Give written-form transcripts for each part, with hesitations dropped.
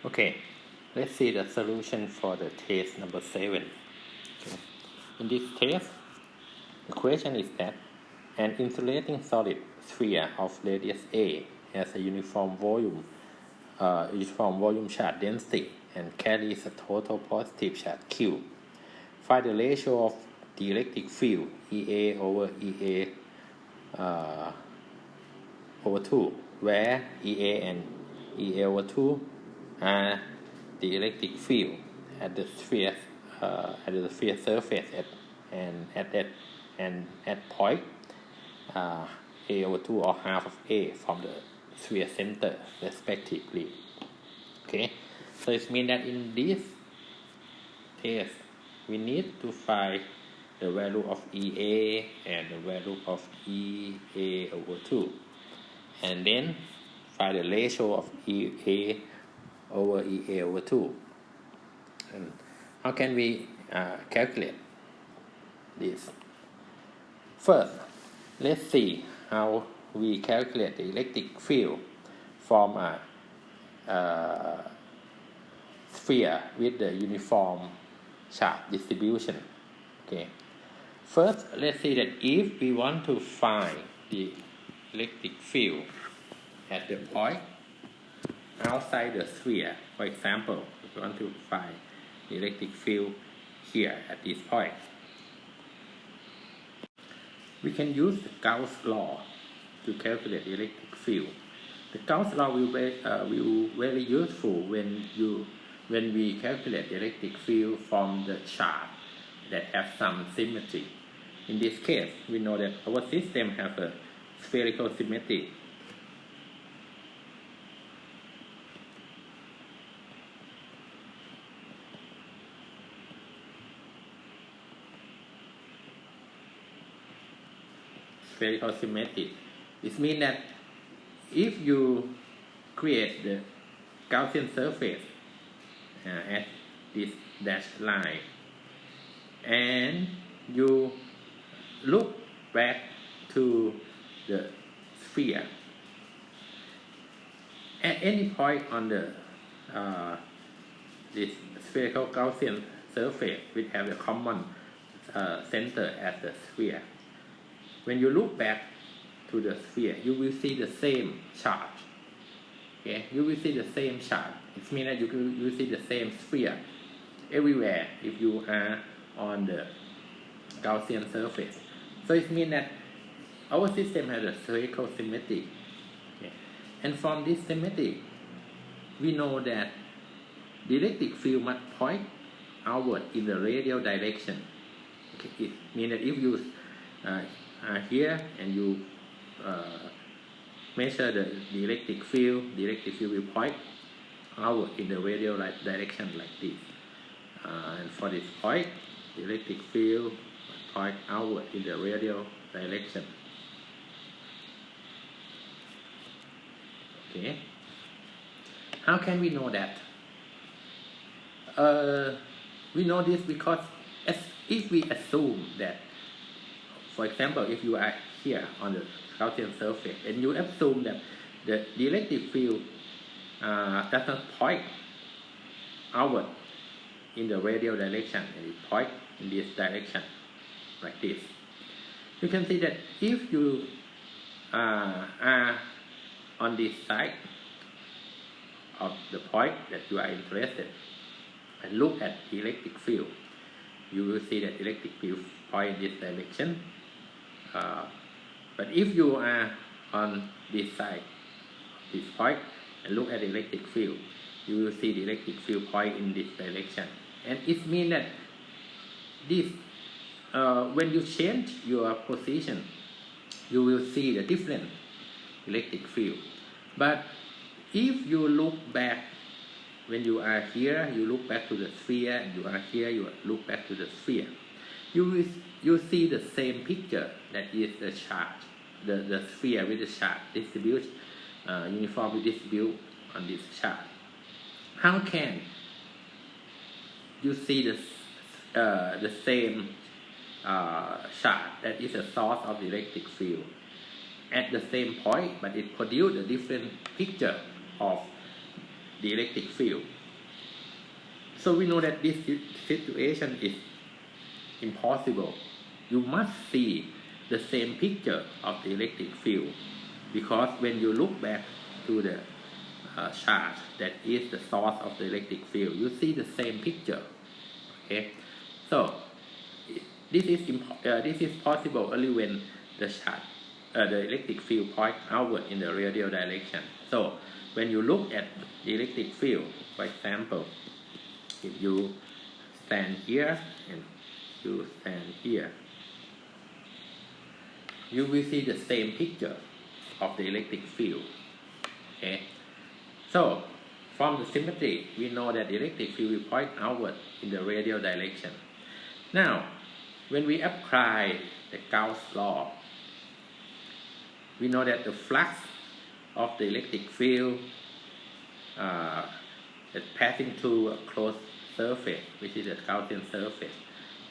Okay, let's see the solution for the test number 7. Okay. In this test, the question is that an insulating solid sphere of radius A has a uniform volume charge density and carries a total positive charge Q. Find the ratio of the electric field EA over EA over 2, where EA and EA over 2 are the electric field at the sphere surface at point A over 2 or half of A from the sphere center respectively. Okay, so it means that in this test we need to find the value of EA and the value of EA over 2, and then find the ratio of EA over EA over 2. And how can we calculate this? First, let's see how we calculate the electric field from a sphere with the uniform charge distribution. Okay. First, let's see that if we want to find the electric field at the point outside the sphere, for example, if we want to find the electric field here at this point, we can use the Gauss Law to calculate the electric field. The Gauss Law will be very useful when we calculate the electric field from the charge that have some symmetry. In this case, we know that our system has a spherical symmetry. Spherical symmetry. This means that if you create the Gaussian surface at this dashed line and you look back to the sphere at any point on the this spherical Gaussian surface which have a common center at the sphere. When you look back to the sphere, you will see the same charge. Okay, you will see the same charge. It means that you will see the same sphere everywhere if you are on the Gaussian surface. So it means that our system has a spherical symmetry. Okay. And from this symmetry, we know that the electric field must point outward in the radial direction. Okay. It means that if you are here and you measure the electric field will point outward in the radial direction like this. And for this point, the electric field point outward in the radial direction. Okay. How can we know that? We know this because if we assume that, for example, if you are here on the Gaussian surface and you assume that the electric field does not point outward in the radial direction and it points in this direction like this, you can see that if you are on this side of the point that you are interested and look at the electric field, you will see that electric field point in this direction. But if you are on this side, this point, and look at the electric field, you will see the electric field point in this direction. And it means that this, when you change your position, you will see the different electric field. But if you look back, when you are here, you look back to the sphere, and you are here, you look back to the sphere, you see the same picture, that is the charge, the sphere with the charge distribute, uniformly distribute on this charge. How can you see the same charge that is a source of the electric field at the same point, but it produces a different picture of the electric field? So we know that this situation is impossible. You must see the same picture of the electric field, because when you look back to the charge that is the source of the electric field, you see the same picture. Okay, so this is possible only when the charge, the electric field points outward in the radial direction. So when you look at the electric field, for example, if you stand here and you stand here, you will see the same picture of the electric field. Okay, so from the symmetry, we know that the electric field will point outward in the radial direction. Now, when we apply the Gauss law, we know that the flux of the electric field that passing through a closed surface, which is a Gaussian surface,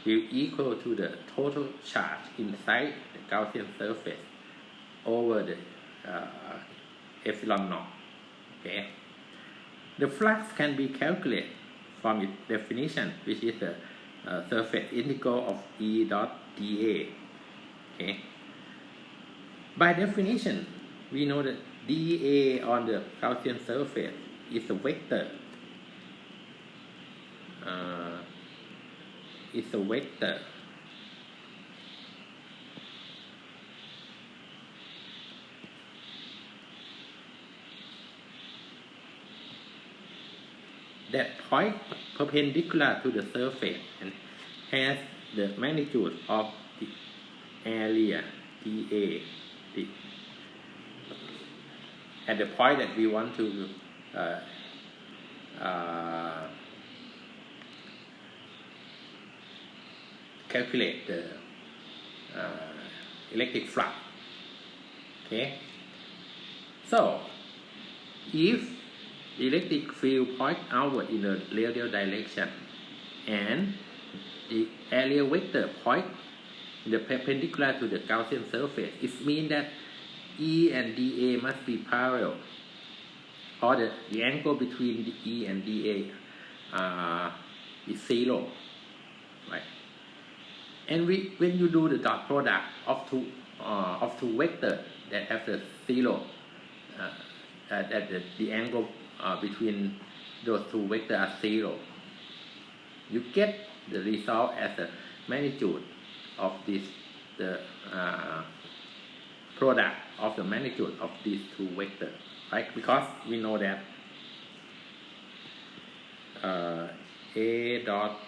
will equal to the total charge inside the Gaussian surface over the epsilon naught. Okay, the flux can be calculated from its definition, which is the surface integral of E dot dA. Okay, by definition, we know that dA on the Gaussian surface is a vector. It's a vector that points perpendicular to the surface and has the magnitude of the area dA at the point that we want to calculate the electric flux. Okay, so if the electric field points outward in the radial direction and the area vector points in the perpendicular to the Gaussian surface, it means that E and dA must be parallel, or the angle between the E and dA is 0, right? And when you do the dot product of two vectors that have the 0, that the angle between those two vectors are 0, you get the result as the magnitude of the product of the magnitude of these two vectors, right? Because we know that A dot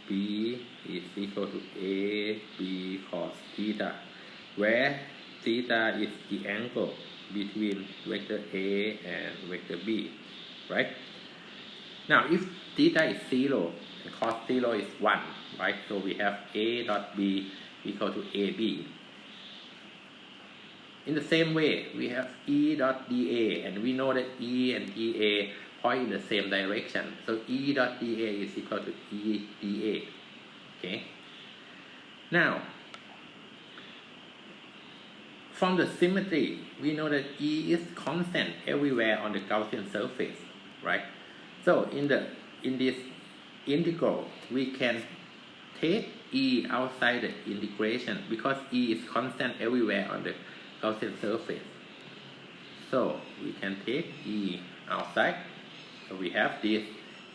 B is equal to A B cos theta, where theta is the angle between vector A and vector B, right? Now, if theta is 0 and cos 0 is 1, right? So we have A dot B equal to AB. In the same way, we have E dot dA, and we know that E and dA point in the same direction. So E dot dA is equal to E dA. Okay. Now, from the symmetry, we know that E is constant everywhere on the Gaussian surface, right? So in this integral, we can take E outside the integration because E is constant everywhere on the Gaussian surface. So we can take E outside. So we have this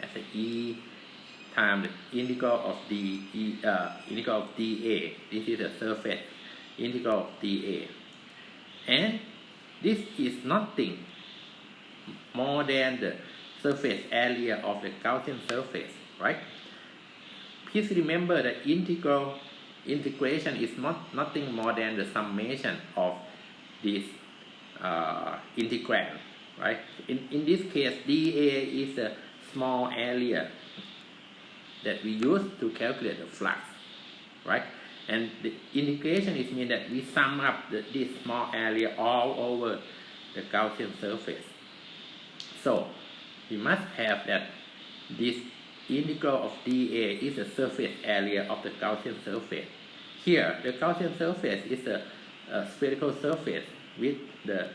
as a E times the integral of integral of dA. This is the surface integral of dA. And this is nothing more than the surface area of the Gaussian surface, right? Please remember that integration is nothing more than the summation of this integrand, right? In this case, dA is a small area that we use to calculate the flux, right? And the integration is mean that we sum up this small area all over the Gaussian surface. So we must have that this integral of dA is the surface area of the Gaussian surface. Here, the Gaussian surface is a spherical surface with the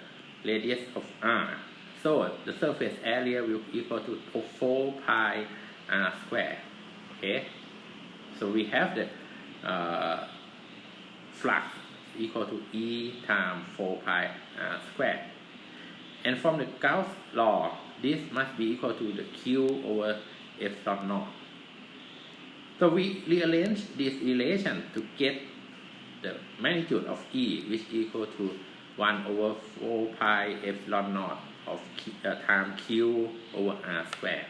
radius of r. So the surface area will equal to 4 pi r square. Okay, so we have the flux equal to E times 4 pi r square. And from the Gauss law, this must be equal to the Q over epsilon naught. So we rearrange this relation to get the magnitude of E, which equal to 1 over 4 pi epsilon naught of times Q over R square.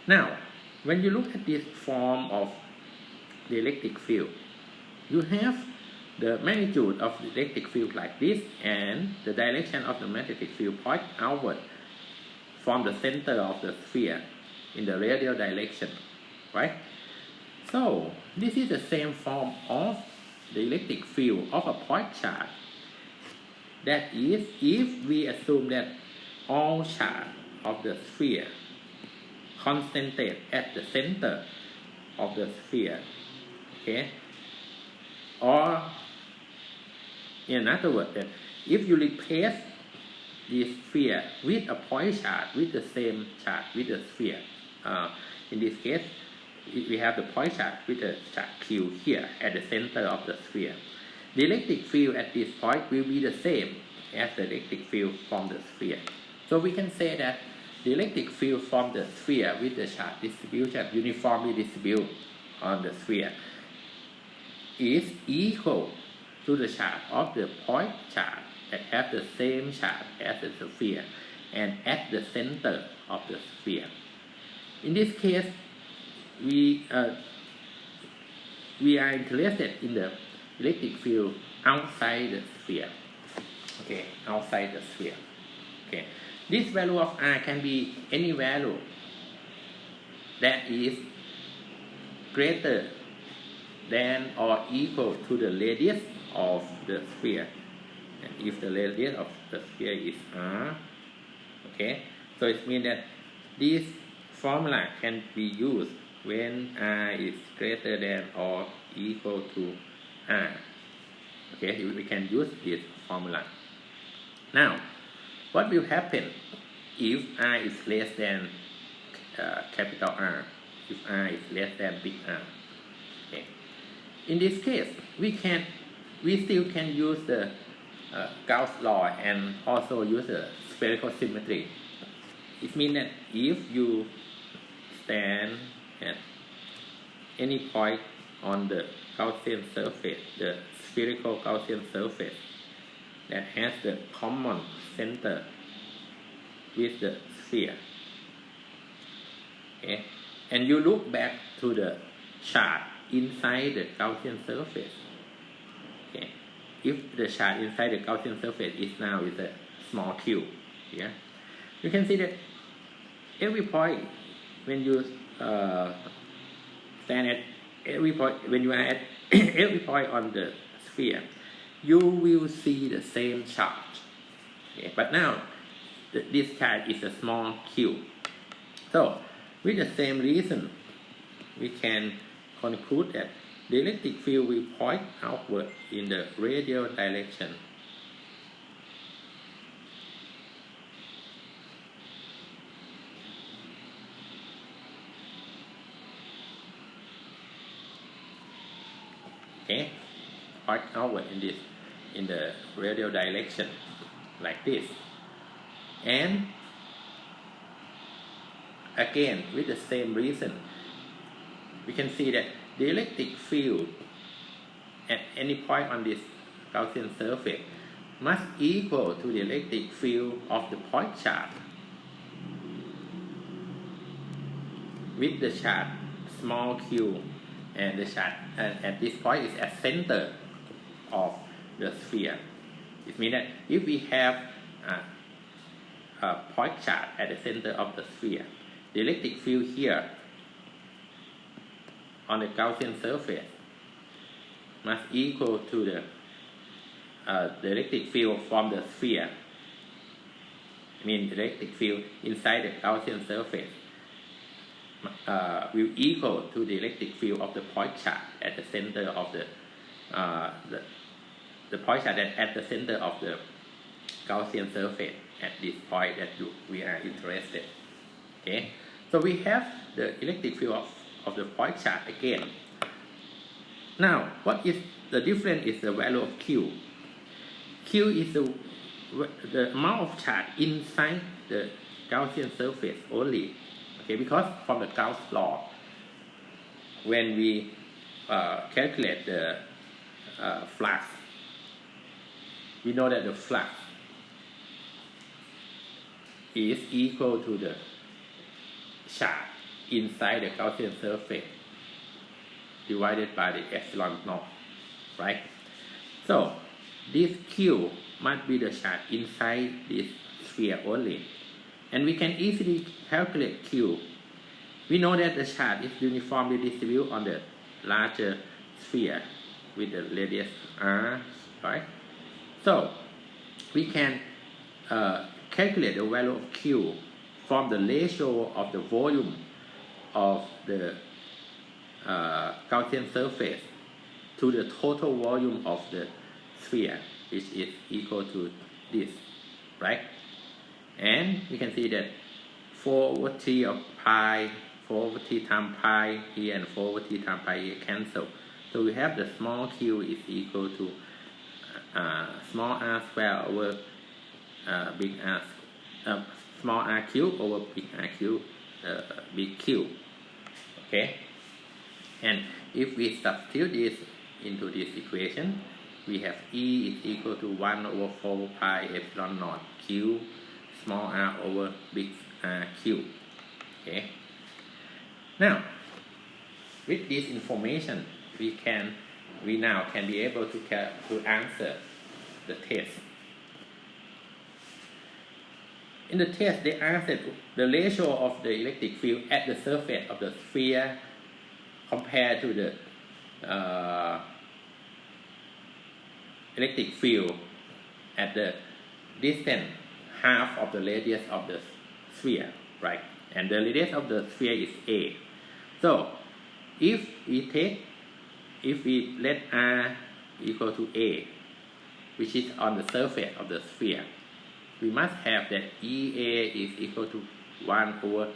Now, when you look at this form of the electric field, you have the magnitude of the electric field like this, and the direction of the magnetic field point outward from the center of the sphere in the radial direction, right? So this is the same form of the electric field of a point charge. That is, if we assume that all charge of the sphere concentrate at the center of the sphere, okay, or in other words, that if you replace this sphere with a point charge with the same charge with the sphere, in this case, we have the point charge with the charge Q here at the center of the sphere. The electric field at this point will be the same as the electric field from the sphere. So we can say that the electric field from the sphere with the charge distribution uniformly distributed on the sphere is equal to the charge of the point charge that have the same charge as the sphere and at the center of the sphere. In this case, we are interested in the electric field outside the sphere. Okay, outside the sphere. Okay, this value of R can be any value that is greater than or equal to the radius of the sphere. And if the radius of the sphere is R, okay, so it means that this formula can be used when R is greater than or equal to R. Okay, we can use this formula. Now, what will happen if R is less than capital R, if R is less than big R? Okay. In this case, we still can use the Gauss law and also use the spherical symmetry. It means that if you stand at any point on the Gaussian surface, the spherical Gaussian surface that has the common center with the sphere, okay, and you look back to the charge inside the Gaussian surface, okay, if the charge inside the Gaussian surface is now is a small q, yeah, you can see that every point when you stand at every point, when you are at every point on the sphere, you will see the same charge. Okay, but now this charge is a small q. So with the same reason, we can conclude that the electric field will point outward in the radial direction. Okay, point outward in the radial direction like this. And again, with the same reason, we can see that the electric field at any point on this Gaussian surface must equal to the electric field of the point charge with the charge small q, and the charge at this point is at center of the sphere. It means that if we have a point charge at the center of the sphere, the electric field here on the Gaussian surface must equal to the electric field from the sphere. I mean, the electric field inside the Gaussian surface will equal to the electric field of the point charge at the center of the point charge at the center of the Gaussian surface at this point that we are interested. Okay, So we have the electric field of the point charge again. Now, what is the difference is the value of Q. Q is the amount of charge inside the Gaussian surface only. Okay, because from the Gauss Law, when we calculate the flux, we know that the flux is equal to the charge inside the Gaussian surface divided by the epsilon naught, right? So this Q must be the charge inside this sphere only. And we can easily calculate Q. We know that the charge is uniformly distributed on the larger sphere with the radius r, right? So we can calculate the value of Q from the ratio of the volume of the Gaussian surface to the total volume of the sphere, which is equal to this, right? And we can see that 4 over 3 of pi, 4 over 3 times pi here and 4 over 3 times pi here cancel. So we have the small q is equal to small r square over big R, small r cube over big R cube, big Q. Okay? And if we substitute this into this equation, we have E is equal to 1 over 4 pi epsilon naught Q small r over big R cube. Okay. Now, with this information, we now can be able to answer the test. In the test, they answered the ratio of the electric field at the surface of the sphere compared to the electric field at the distance half of the radius of the sphere, right? And the radius of the sphere is a. So if we let r equal to a, which is on the surface of the sphere, we must have that EA is equal to 1 over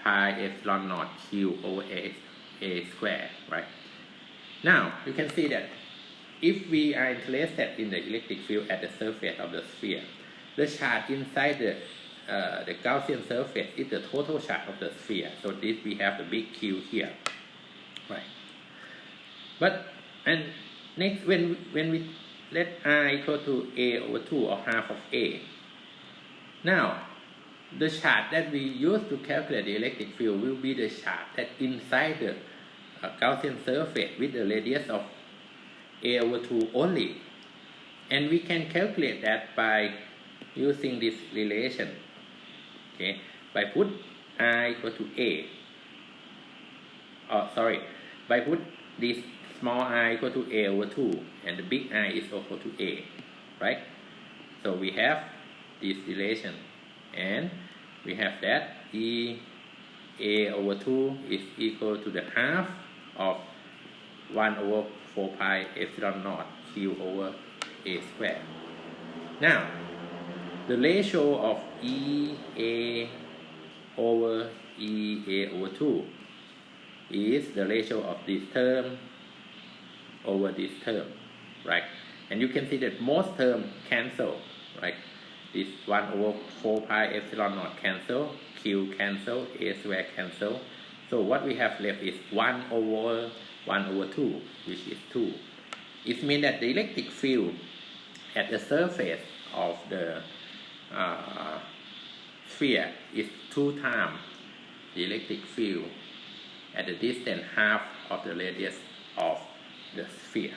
pi epsilon naught Q over a square, right? Now you can see that if we are interested in the electric field at the surface of the sphere, the charge inside the Gaussian surface is the total charge of the sphere. So this we have the big Q here, right? But and next when we let r equal to a over 2 or half of a, now the charge that we use to calculate the electric field will be the charge that inside the Gaussian surface with the radius of a over 2 only. And we can calculate that by using this relation. Okay, by put r equal to a. By put this small r equal to a over 2 and the big R is equal to a, right? So we have this relation, and we have that a over 2 is equal to the half of 1 over 4 pi epsilon naught Q over a square. Now, the ratio of EA over EA over 2 is the ratio of this term over this term, right? And you can see that most terms cancel, right? This 1 over 4 pi epsilon naught cancel, Q cancel, A square cancel. So what we have left is 1 over 2, which is 2. It means that the electric field at the surface of the sphere is 2 times the electric field at the distance half of the radius of the sphere.